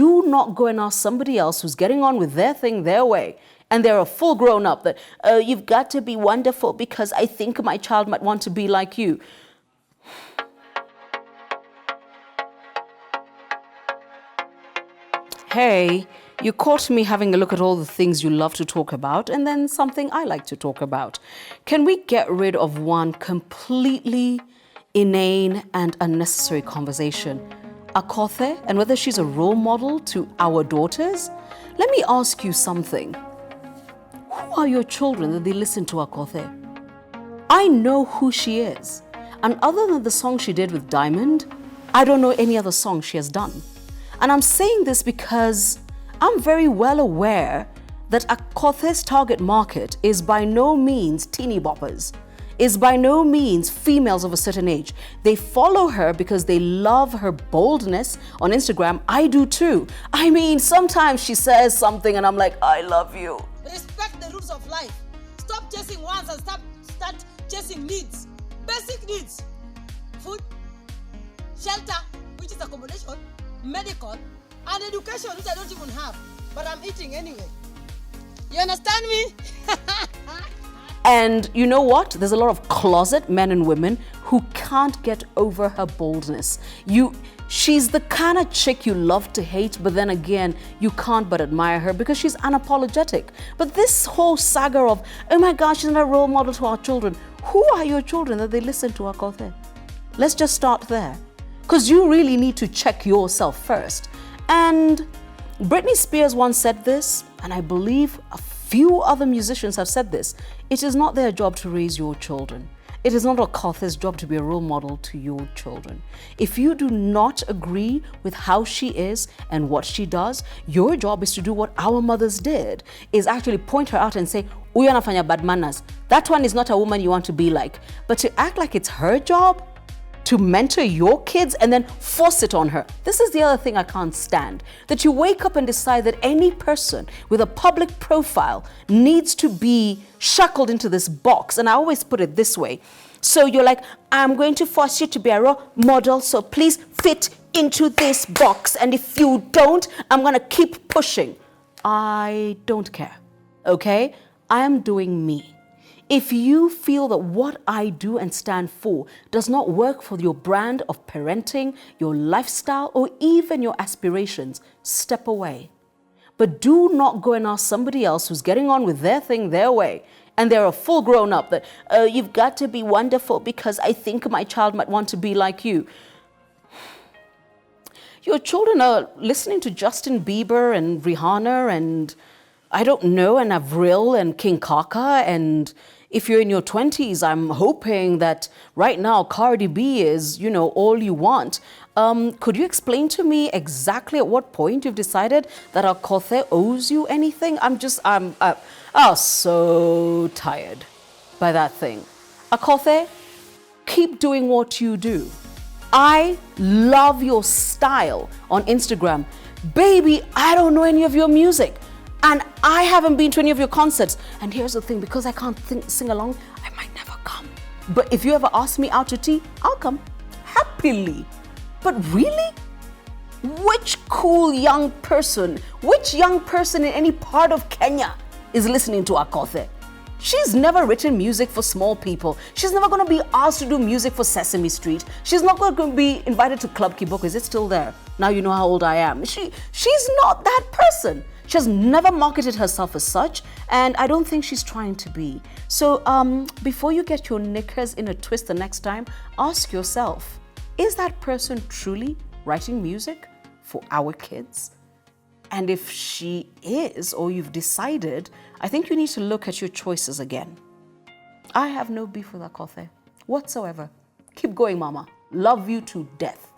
do not go and ask somebody else who's getting on with their thing their way, and they're a full grown up that, you've got to be wonderful because I think my child might want to be like you. Hey, you caught me having a look at all the things you love to talk about and then something I like to talk about. Can we get rid of one completely inane and unnecessary conversation? Akothee, and whether she's a role model to our daughters? Let me ask you something. Who are your children that they listen to Akothee? I know who she is. And other than the song she did with Diamond, I don't know any other song she has done. And I'm saying this because I'm very well aware that Akothee's target market is by no means teeny boppers, is by no means females of a certain age. They follow her because they love her boldness on Instagram. I do too. I mean, sometimes she says something and I'm like, I love you. Respect the rules of life. Stop chasing wants and start chasing needs. Basic needs. Food, shelter, which is accommodation, medical, and education, which I don't even have. But I'm eating anyway. You understand me? And you know what? There's a lot of closet men and women who can't get over her boldness. She's the kind of chick you love to hate, but then again, you can't but admire her because she's unapologetic. But this whole saga of, oh my gosh, she's not a role model to our children. Who are your children that they listen to Akothee? Let's just start there. Because you really need to check yourself first. And Britney Spears once said this, and I believe a few other musicians have said this. It is not their job to raise your children. It is not Akothee's job to be a role model to your children. If you do not agree with how she is and what she does, your job is to do what our mothers did, is actually point her out and say, "Uyo anafanya bad manners." That one is not a woman you want to be like. But to act like it's her job to mentor your kids and then force it on her. This is the other thing I can't stand. That you wake up and decide that any person with a public profile needs to be shackled into this box. And I always put it this way. So you're like, I'm going to force you to be a role model, so please fit into this box. And if you don't, I'm going to keep pushing. I don't care, okay? I am doing me. If you feel that what I do and stand for does not work for your brand of parenting, your lifestyle, or even your aspirations, step away. But do not go and ask somebody else who's getting on with their thing their way, and they're a full grown up that, you've got to be wonderful because I think my child might want to be like you. Your children are listening to Justin Bieber and Rihanna and I don't know, and Avril and King Kaka, and if you're in your 20s, I'm hoping that right now Cardi B is, all you want. Could you explain to me exactly at what point you've decided that Akothee owes you anything? I'm so tired by that thing. Akothee, keep doing what you do. I love your style on Instagram. Baby, I don't know any of your music. And I haven't been to any of your concerts. And here's the thing, because I can't sing along, I might never come. But if you ever ask me out to tea, I'll come happily. But really? Which young person in any part of Kenya is listening to Akothee? She's never written music for small people. She's never going to be asked to do music for Sesame Street. She's not going to be invited to Club Kiboko. Is it still there? Now you know how old I am. She's not that person. She has never marketed herself as such, and I don't think she's trying to be. So before you get your knickers in a twist the next time, ask yourself, is that person truly writing music for our kids? And if she is, or you've decided, I think you need to look at your choices again. I have no beef with Akothee whatsoever. Keep going, mama. Love you to death.